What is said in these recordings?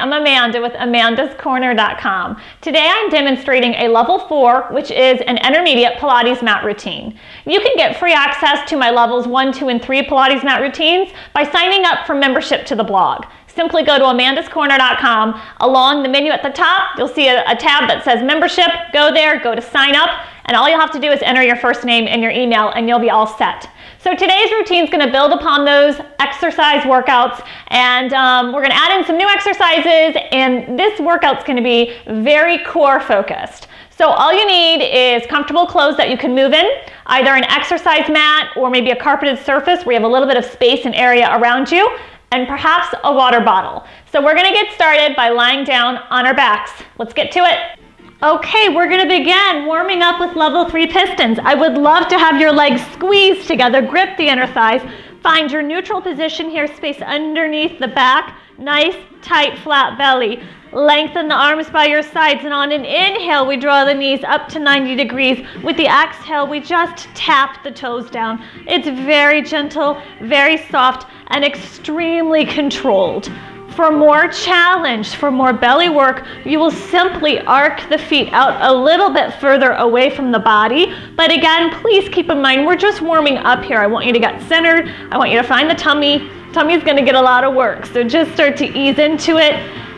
I'm Amanda with amandascorner.com. Today I'm demonstrating a level 4, which is an intermediate Pilates mat routine. You can get free access to my levels 1, 2, and 3 Pilates mat routines by signing up for membership to the blog. Simply go to amandascorner.com. Along the menu at the top, you'll see a tab that says membership. Go there, go to sign up, and all you'll have to do is enter your first name and your email, and you'll be all set. So today's routine is going to build upon those exercise workouts, and we're going to add in some new exercises, and this workout's going to be very core focused. So all you need is comfortable clothes that you can move in, either an exercise mat or maybe a carpeted surface where you have a little bit of space and area around you, and perhaps a water bottle. So we're going to get started by lying down on our backs. Let's get to it. Okay, we're going to begin warming up with level 3 pistons. I would love to have your legs squeezed together, grip the inner thighs, find your neutral position here, space underneath the back, nice, tight, flat belly. Lengthen the arms by your sides, and on an inhale, we draw the knees up to 90 degrees. With the exhale, we just tap the toes down. It's very gentle, very soft, and extremely controlled. For more challenge, for more belly work, you will simply arc the feet out a little bit further away from the body. But again, please keep in mind, we're just warming up here. I want you to get centered. I want you to find the tummy. Tummy's going to get a lot of work, so just start to ease into it.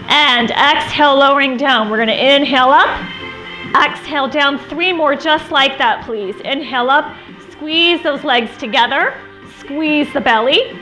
And exhale, lowering down. We're going to inhale up, exhale down. 3 more just like that, please. Inhale up, squeeze those legs together, squeeze the belly.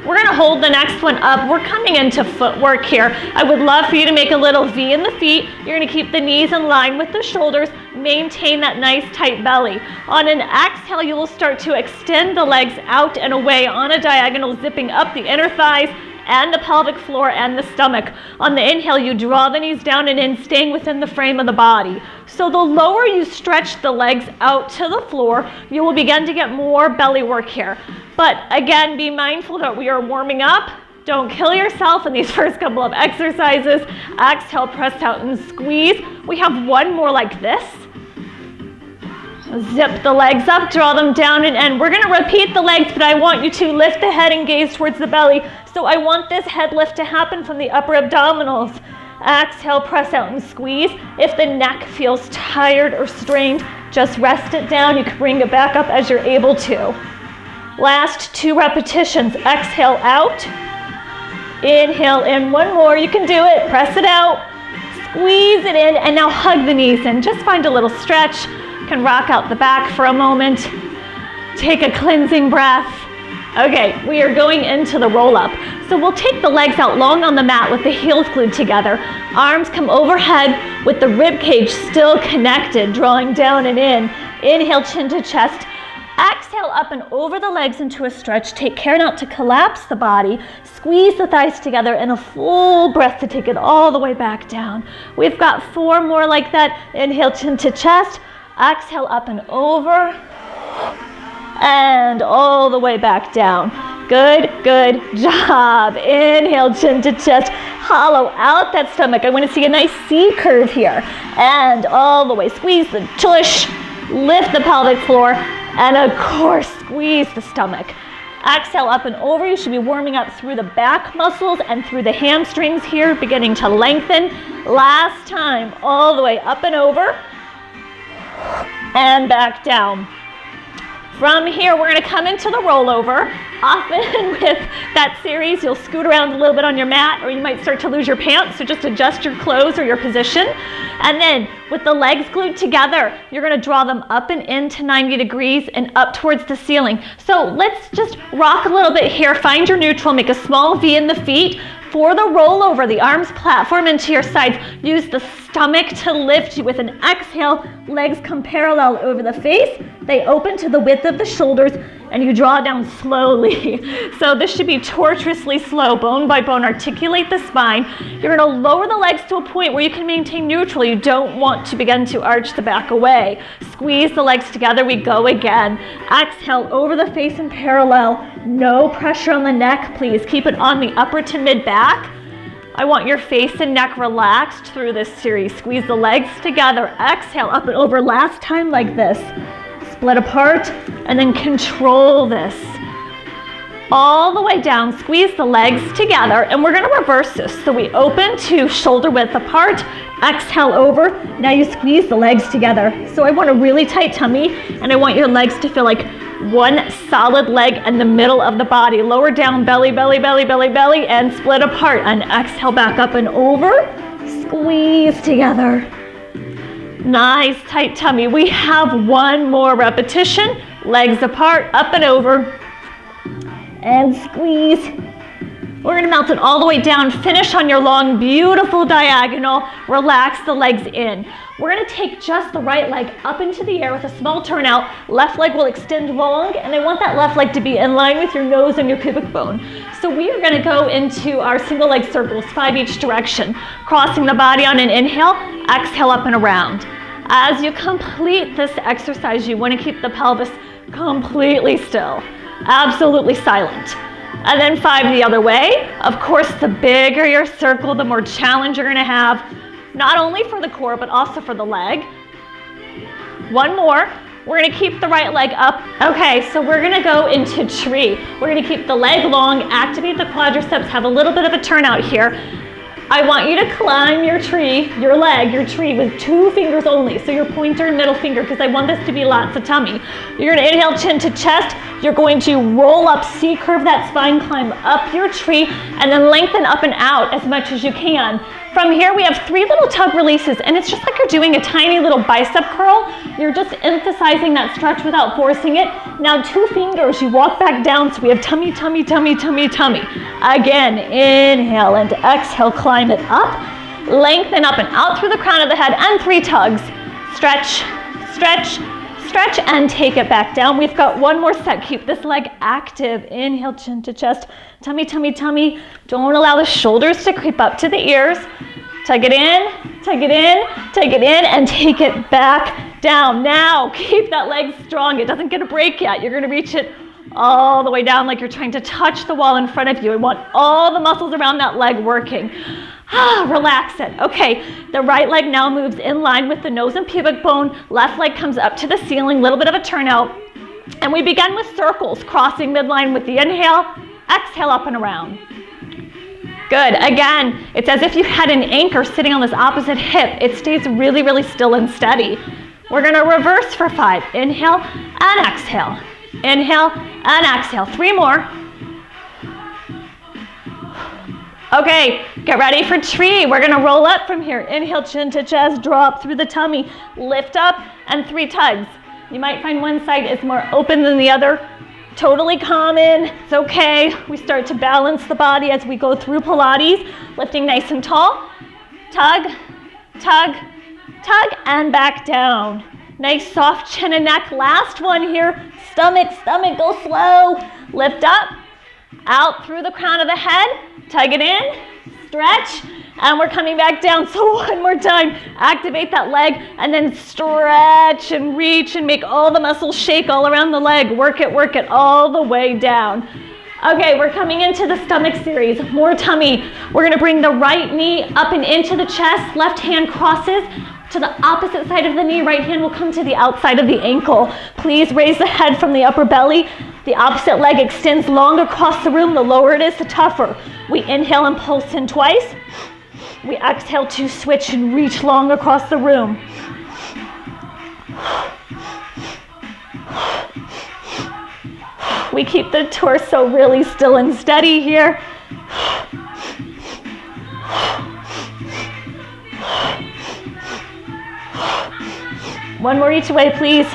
We're going to hold the next one up. We're coming into footwork here. I would love for you to make a little V in the feet. You're going to keep the knees in line with the shoulders. Maintain that nice tight belly. On an exhale, you will start to extend the legs out and away on a diagonal, zipping up the inner thighs and the pelvic floor and the stomach. On the inhale, you draw the knees down and in, staying within the frame of the body. So the lower you stretch the legs out to the floor, you will begin to get more belly work here. But again, be mindful that we are warming up. Don't kill yourself in these first couple of exercises. Exhale, press out and squeeze. We have one more like this. Zip the legs up, draw them down and end. We're going to repeat the legs, but I want you to lift the head and gaze towards the belly. So I want this head lift to happen from the upper abdominals. Exhale, press out and squeeze. If the neck feels tired or strained, just rest it down. You can bring it back up as you're able to. Last 2 repetitions. Exhale out. Inhale in. 1 more. You can do it. Press it out. Squeeze it in. And now hug the knees in. Just find a little stretch. You can rock out the back for a moment. Take a cleansing breath. Okay, we are going into the roll-up. So we'll take the legs out long on the mat with the heels glued together. Arms come overhead with the rib cage still connected, drawing down and in. Inhale, chin to chest. Exhale up and over the legs into a stretch. Take care not to collapse the body. Squeeze the thighs together and a full breath to take it all the way back down. We've got 4 more like that. Inhale, chin to chest. Exhale up and over. And all the way back down. Good, good job. Inhale, chin to chest. Hollow out that stomach. I want to see a nice C curve here. And all the way. Squeeze the tush. Lift the pelvic floor. And of course, squeeze the stomach. Exhale up and over. You should be warming up through the back muscles and through the hamstrings here, beginning to lengthen. Last time, all the way up and over. And back down. From here, we're going to come into the rollover. Often with that series, you'll scoot around a little bit on your mat, or you might start to lose your pants, so just adjust your clothes or your position. And then with the legs glued together, you're going to draw them up and into 90 degrees and up towards the ceiling. So let's just rock a little bit here. Find your neutral, make a small V in the feet. For the rollover, the arms platform into your sides. Use the stomach to lift you. With an exhale, legs come parallel over the face. They open to the width of the shoulders, and you draw down slowly. So this should be tortuously slow, bone by bone. Articulate the spine. You're going to lower the legs to a point where you can maintain neutral. You don't want to begin to arch the back away. Squeeze the legs together. We go again. Exhale over the face and parallel. No pressure on the neck, please. Keep it on the upper to mid back. I want your face and neck relaxed through this series. Squeeze the legs together. Exhale up and over. Last time like this. Split apart and then control this. all the way down, squeeze the legs together, and we're gonna reverse this. So we open to shoulder width apart, exhale over, now you squeeze the legs together. So I want a really tight tummy, and I want your legs to feel like one solid leg in the middle of the body. Lower down, belly, belly, belly, belly, belly, and split apart, and exhale back up and over, squeeze together. Nice tight tummy. We have one more repetition, legs apart, up and over, and squeeze. We're gonna melt it all the way down. Finish on your long, beautiful diagonal. Relax the legs in. We're gonna take just the right leg up into the air with a small turnout. Left leg will extend long, and I want that left leg to be in line with your nose and your pubic bone. So we are gonna go into our single leg circles, 5 each direction. Crossing the body on an inhale, exhale up and around. As you complete this exercise, you wanna keep the pelvis completely still, absolutely silent. And then 5 the other way. Of course, the bigger your circle, the more challenge you're gonna have, not only for the core, but also for the leg. One more. We're gonna keep the right leg up. Okay, so we're gonna go into tree. We're gonna keep the leg long, activate the quadriceps, have a little bit of a turnout here. I want you to climb your tree, your leg, your tree with 2 fingers only. So your pointer and middle finger, because I want this to be lots of tummy. You're gonna inhale chin to chest. You're going to roll up, C-curve that spine, climb up your tree, and then lengthen up and out as much as you can. From here, we have 3 little tug releases, and it's just like you're doing a tiny little bicep curl. You're just emphasizing that stretch without forcing it. Now 2 fingers, you walk back down, so we have tummy, tummy, tummy, tummy, tummy. Again, inhale and exhale, climb it up. Lengthen up and out through the crown of the head, and 3 tugs. Stretch, stretch, stretch, and take it back down. We've got one more set. Keep this leg active. Inhale, chin to chest, tummy, tummy, tummy. Don't allow the shoulders to creep up to the ears. Tug it in, tug it in, tug it in, and take it back down. Now, keep that leg strong. It doesn't get a break yet. You're gonna reach it all the way down like you're trying to touch the wall in front of you. I want all the muscles around that leg working. Relax it. Okay, the right leg now moves in line with the nose and pubic bone. Left leg comes up to the ceiling, little bit of a turnout. And we begin with circles, crossing midline with the inhale, exhale up and around. Good. Again, it's as if you had an anchor sitting on this opposite hip. It stays really, really still and steady. We're gonna reverse for 5. Inhale and exhale. Inhale and exhale. 3 more. Okay, get ready for tree. We're gonna roll up from here. Inhale, chin to chest, draw up through the tummy, lift up, and 3 tugs. You might find one side is more open than the other. Totally common, it's okay. We start to balance the body as we go through Pilates, lifting nice and tall. Tug, tug, tug, and back down. Nice soft chin and neck. Last one here. Stomach, stomach, go slow. Lift up, out through the crown of the head. Tug it in, stretch, and we're coming back down. So one more time, activate that leg, and then stretch and reach and make all the muscles shake all around the leg. Work it all the way down. Okay, we're coming into the stomach series. More tummy. We're gonna bring the right knee up and into the chest. Left hand crosses to the opposite side of the knee. Right hand will come to the outside of the ankle. Please raise the head from the upper belly. The opposite leg extends long across the room. The lower it is, the tougher. We inhale and pulse in twice. We exhale to switch and reach long across the room. We keep the torso really still and steady here. One more each way, please.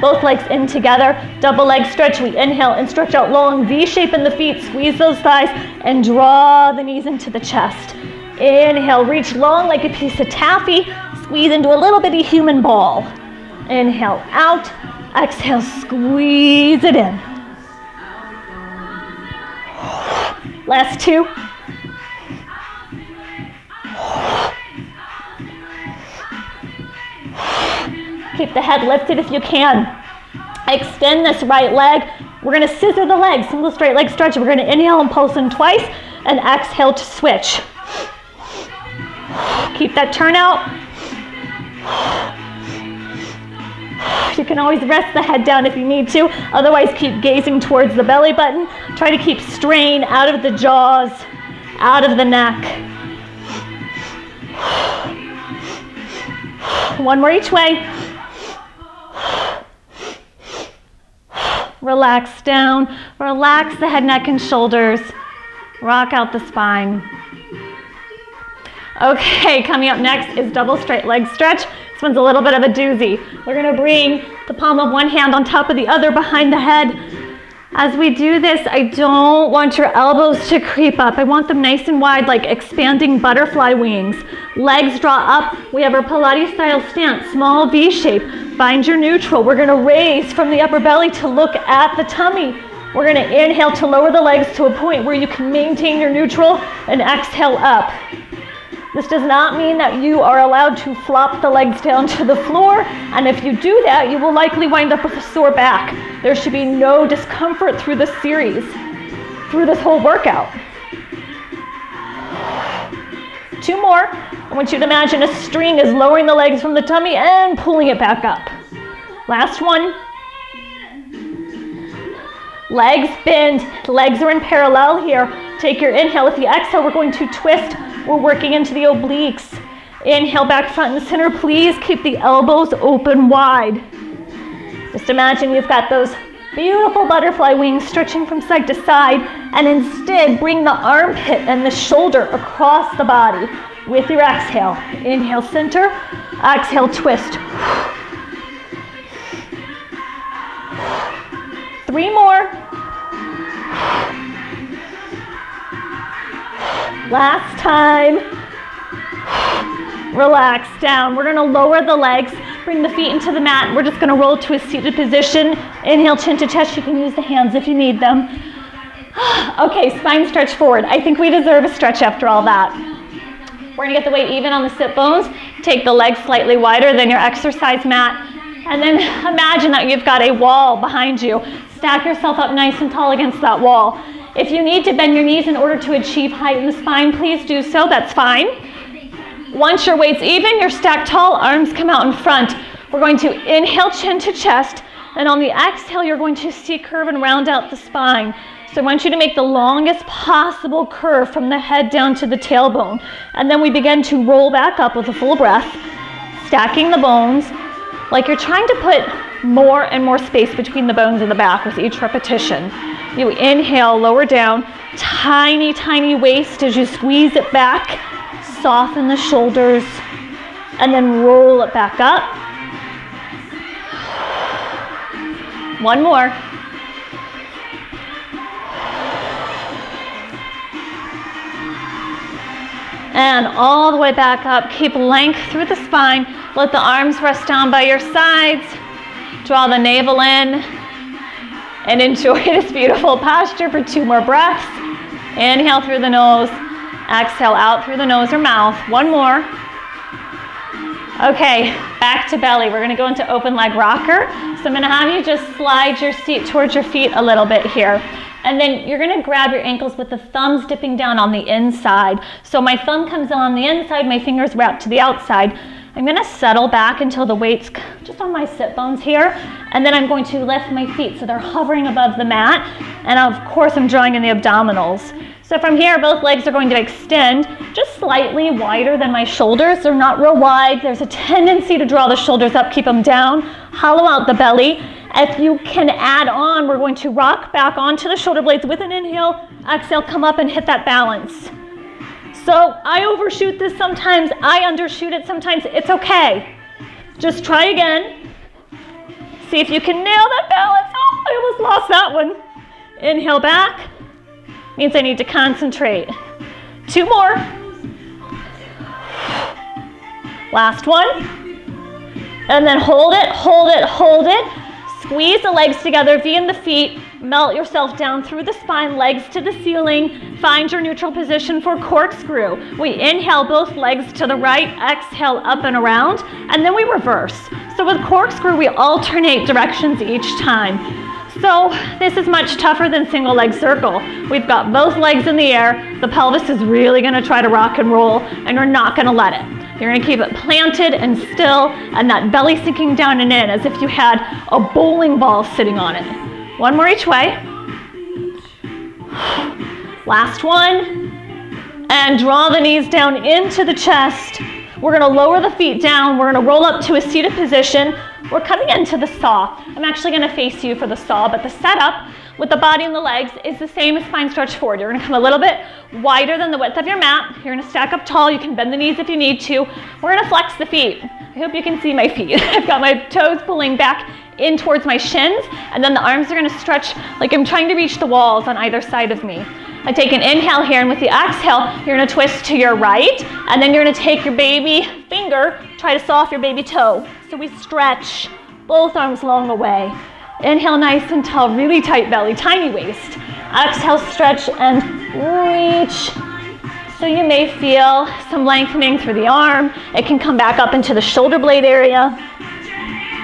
Both legs in together, double leg stretch. We inhale and stretch out long, V shape in the feet, squeeze those thighs, and draw the knees into the chest. Inhale, reach long like a piece of taffy, squeeze into a little bitty human ball. Inhale out, exhale, squeeze it in. Last 2. Keep the head lifted if you can. Extend this right leg. We're gonna scissor the legs, single straight leg stretch. We're gonna inhale and pulse in twice, and exhale to switch. Keep that turnout. You can always rest the head down if you need to. Otherwise, keep gazing towards the belly button. Try to keep strain out of the jaws, out of the neck. One more each way. Relax down. Relax the head, neck, and shoulders. Rock out the spine. Okay, coming up next is double straight leg stretch. This one's a little bit of a doozy. We're gonna bring the palm of one hand on top of the other behind the head. As we do this, I don't want your elbows to creep up. I want them nice and wide, like expanding butterfly wings. Legs draw up. We have our Pilates style stance, small V shape. Find your neutral. We're gonna raise from the upper belly to look at the tummy. We're gonna inhale to lower the legs to a point where you can maintain your neutral and exhale up. This does not mean that you are allowed to flop the legs down to the floor, and if you do that, you will likely wind up with a sore back. There should be no discomfort through this series, through this whole workout. 2 more. I want you to imagine a string is lowering the legs from the tummy and pulling it back up. Last one. Legs bend, legs are in parallel here. Take your inhale. With the exhale, we're going to twist. We're working into the obliques. Inhale back front and center. Please keep the elbows open wide. Just imagine you've got those beautiful butterfly wings stretching from side to side, and instead bring the armpit and the shoulder across the body with your exhale. Inhale, center. Exhale, twist. 3 more. Last time. Relax down. We're gonna lower the legs, bring the feet into the mat. We're just gonna roll to a seated position. Inhale, chin to chest. You can use the hands if you need them. Okay, spine stretch forward. I think we deserve a stretch after all that. We're gonna get the weight even on the sit bones. Take the legs slightly wider than your exercise mat. And then imagine that you've got a wall behind you. Stack yourself up nice and tall against that wall. If you need to bend your knees in order to achieve height in the spine, please do so, that's fine. Once your weight's even, you're stacked tall, arms come out in front. We're going to inhale, chin to chest, and on the exhale, you're going to C-curve and round out the spine. So I want you to make the longest possible curve from the head down to the tailbone. And then we begin to roll back up with a full breath, stacking the bones, like you're trying to put more and more space between the bones in the back with each repetition. You inhale, lower down, tiny, tiny waist as you squeeze it back, soften the shoulders, and then roll it back up. 1 more. And all the way back up. Keep length through the spine. Let the arms rest down by your sides. Draw the navel in. And enjoy this beautiful posture for 2 more breaths. Inhale through the nose. Exhale out through the nose or mouth. 1 more. Okay, back to belly. We're gonna go into open leg rocker. So I'm gonna have you just slide your seat towards your feet a little bit here. And then you're gonna grab your ankles with the thumbs dipping down on the inside. So my thumb comes on the inside, my fingers wrap to the outside. I'm gonna settle back until the weight's just on my sit bones here. And then I'm going to lift my feet so they're hovering above the mat. And of course I'm drawing in the abdominals. So from here, both legs are going to extend just slightly wider than my shoulders. They're not real wide. There's a tendency to draw the shoulders up, keep them down, hollow out the belly. If you can add on, we're going to rock back onto the shoulder blades with an inhale, exhale, come up and hit that balance. So I overshoot this sometimes, I undershoot it sometimes, it's okay. Just try again. See if you can nail that balance. Oh, I almost lost that one. Inhale back, means I need to concentrate. 2 more. Last one. And then hold it, hold it, hold it. Squeeze the legs together, V in the feet, melt yourself down through the spine, legs to the ceiling. Find your neutral position for corkscrew. We inhale both legs to the right, exhale up and around, and then we reverse. So with corkscrew, we alternate directions each time. So this is much tougher than single leg circle. We've got both legs in the air. The pelvis is really gonna try to rock and roll, and you're not gonna let it. You're gonna keep it planted and still, and that belly sinking down and in as if you had a bowling ball sitting on it. One more each way. Last one. And draw the knees down into the chest. We're gonna lower the feet down. We're gonna roll up to a seated position. We're coming into the saw. I'm actually gonna face you for the saw, but the setup with the body and the legs is the same as spine stretch forward. You're gonna come a little bit wider than the width of your mat. You're gonna stack up tall. You can bend the knees if you need to. We're gonna flex the feet. I hope you can see my feet. I've got my toes pulling back in towards my shins, and then the arms are gonna stretch like I'm trying to reach the walls on either side of me. I take an inhale here, and with the exhale, you're gonna twist to your right, and then you're gonna take your baby finger, try to saw off your baby toe. So we stretch both arms long away. Inhale nice and tall, really tight belly, tiny waist. Exhale, stretch and reach. So you may feel some lengthening through the arm. It can come back up into the shoulder blade area.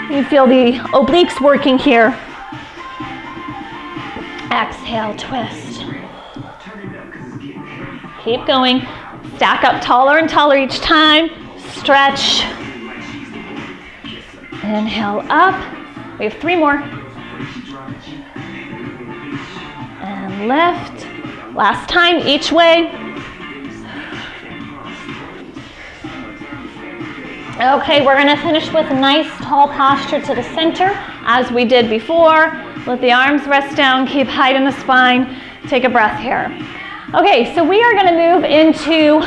You feel the obliques working here. Exhale, twist. Keep going. Stack up taller and taller each time. Stretch. Inhale up. We have 3 more. And lift. Last time each way. Okay, we're gonna finish with a nice tall posture to the center as we did before. Let the arms rest down, keep height in the spine. Take a breath here. Okay, so we are gonna move into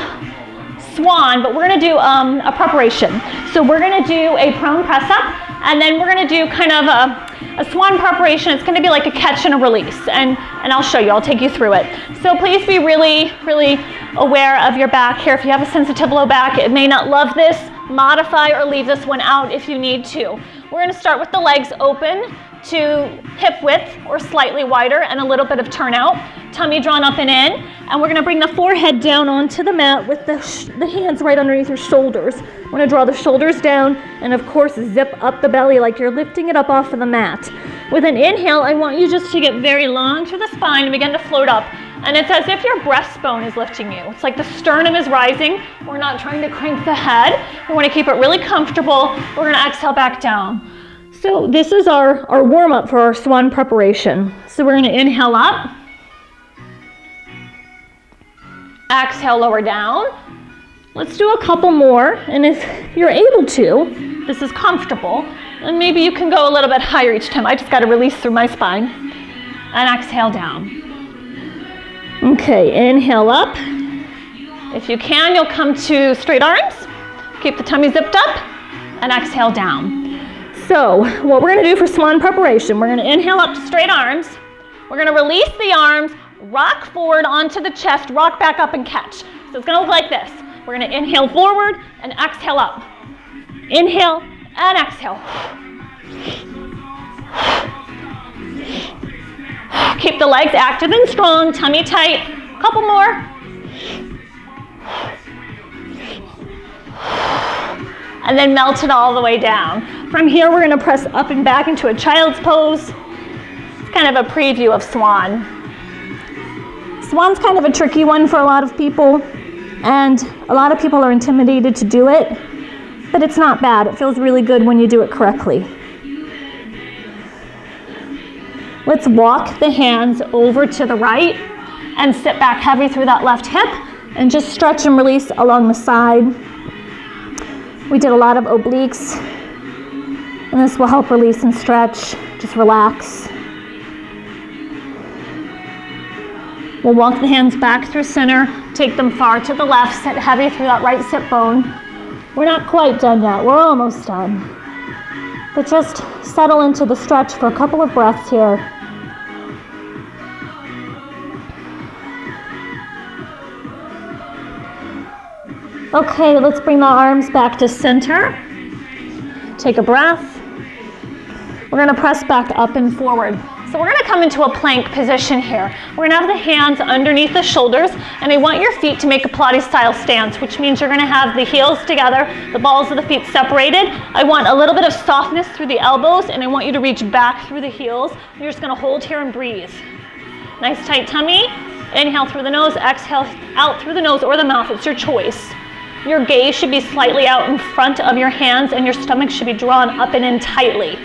Swan, but we're gonna do a preparation. So we're gonna do a prone press up, and then we're gonna do kind of a Swan preparation. It's gonna be like a catch and a release, and I'll show you, I'll take you through it. So please be really, really aware of your back here. If you have a sensitive low back, it may not love this. Modify or leave this one out if you need to. We're gonna start with the legs open to hip width or slightly wider and a little bit of turnout. Tummy drawn up and in. And we're gonna bring the forehead down onto the mat with the hands right underneath your shoulders. We're gonna draw the shoulders down and of course zip up the belly like you're lifting it up off of the mat. With an inhale, I want you just to get very long through the spine and begin to float up. And it's as if your breastbone is lifting you. It's like the sternum is rising. We're not trying to crank the head. We want to keep it really comfortable. We're going to exhale back down. So this is our warm-up for our Swan preparation. So we're going to inhale up. Exhale, lower down. Let's do a couple more. And if you're able to, this is comfortable, and maybe you can go a little bit higher each time. I just got to release through my spine. And exhale down. Okay, inhale up. If you can, you'll come to straight arms. Keep the tummy zipped up and exhale down. So what we're gonna do for Swan preparation, we're gonna inhale up to straight arms. We're gonna release the arms, rock forward onto the chest, rock back up and catch. So it's gonna look like this. We're gonna inhale forward and exhale up. Inhale and exhale. Keep the legs active and strong, tummy tight. Couple more. And then melt it all the way down. From here, we're gonna press up and back into a child's pose. It's kind of a preview of Swan. Swan's kind of a tricky one for a lot of people, and a lot of people are intimidated to do it, but it's not bad. It feels really good when you do it correctly. Let's walk the hands over to the right and sit back heavy through that left hip and just stretch and release along the side. We did a lot of obliques, and this will help release and stretch. Just relax. We'll walk the hands back through center, take them far to the left, sit heavy through that right sit bone. We're not quite done yet, we're almost done. But just settle into the stretch for a couple of breaths here. Okay, let's bring the arms back to center. Take a breath. We're gonna press back up and forward. So we're gonna come into a plank position here. We're gonna have the hands underneath the shoulders, and I want your feet to make a Pilates style stance, which means you're gonna have the heels together, the balls of the feet separated. I want a little bit of softness through the elbows, and I want you to reach back through the heels. You're just gonna hold here and breathe. Nice tight tummy. Inhale through the nose, exhale out through the nose or the mouth, it's your choice. Your gaze should be slightly out in front of your hands and your stomach should be drawn up and in tightly.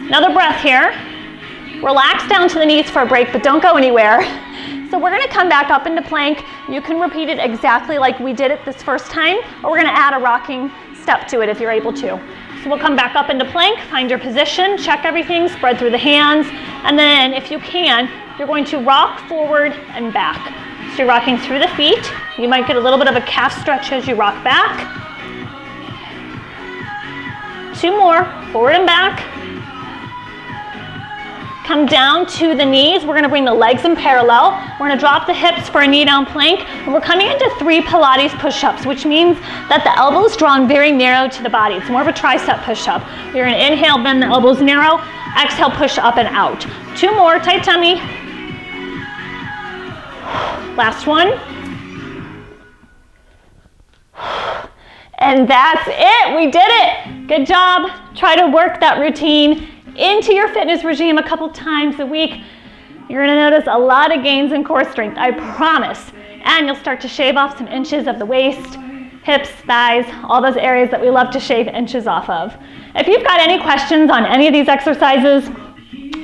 Another breath here. Relax down to the knees for a break, but don't go anywhere. So we're gonna come back up into plank. You can repeat it exactly like we did it this first time, or we're gonna add a rocking step to it if you're able to. So we'll come back up into plank, find your position, check everything, spread through the hands, and then if you can, you're going to rock forward and back. So you're rocking through the feet. You might get a little bit of a calf stretch as you rock back. 2 more, forward and back. Come down to the knees. We're gonna bring the legs in parallel. We're gonna drop the hips for a knee down plank. And we're coming into 3 Pilates push-ups, which means that the elbows drawn very narrow to the body. It's more of a tricep push-up. You're gonna inhale, bend the elbows narrow. Exhale, push up and out. 2 more, tight tummy. Last one. And that's it, we did it. Good job. Try to work that routine into your fitness regime a couple times a week. You're gonna notice a lot of gains in core strength, I promise. And you'll start to shave off some inches of the waist, hips, thighs, all those areas that we love to shave inches off of. If you've got any questions on any of these exercises,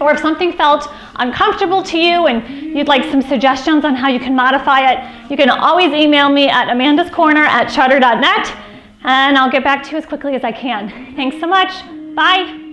or if something felt uncomfortable to you and you'd like some suggestions on how you can modify it, you can always email me at amandascorner@charter.net and I'll get back to you as quickly as I can. Thanks so much. Bye.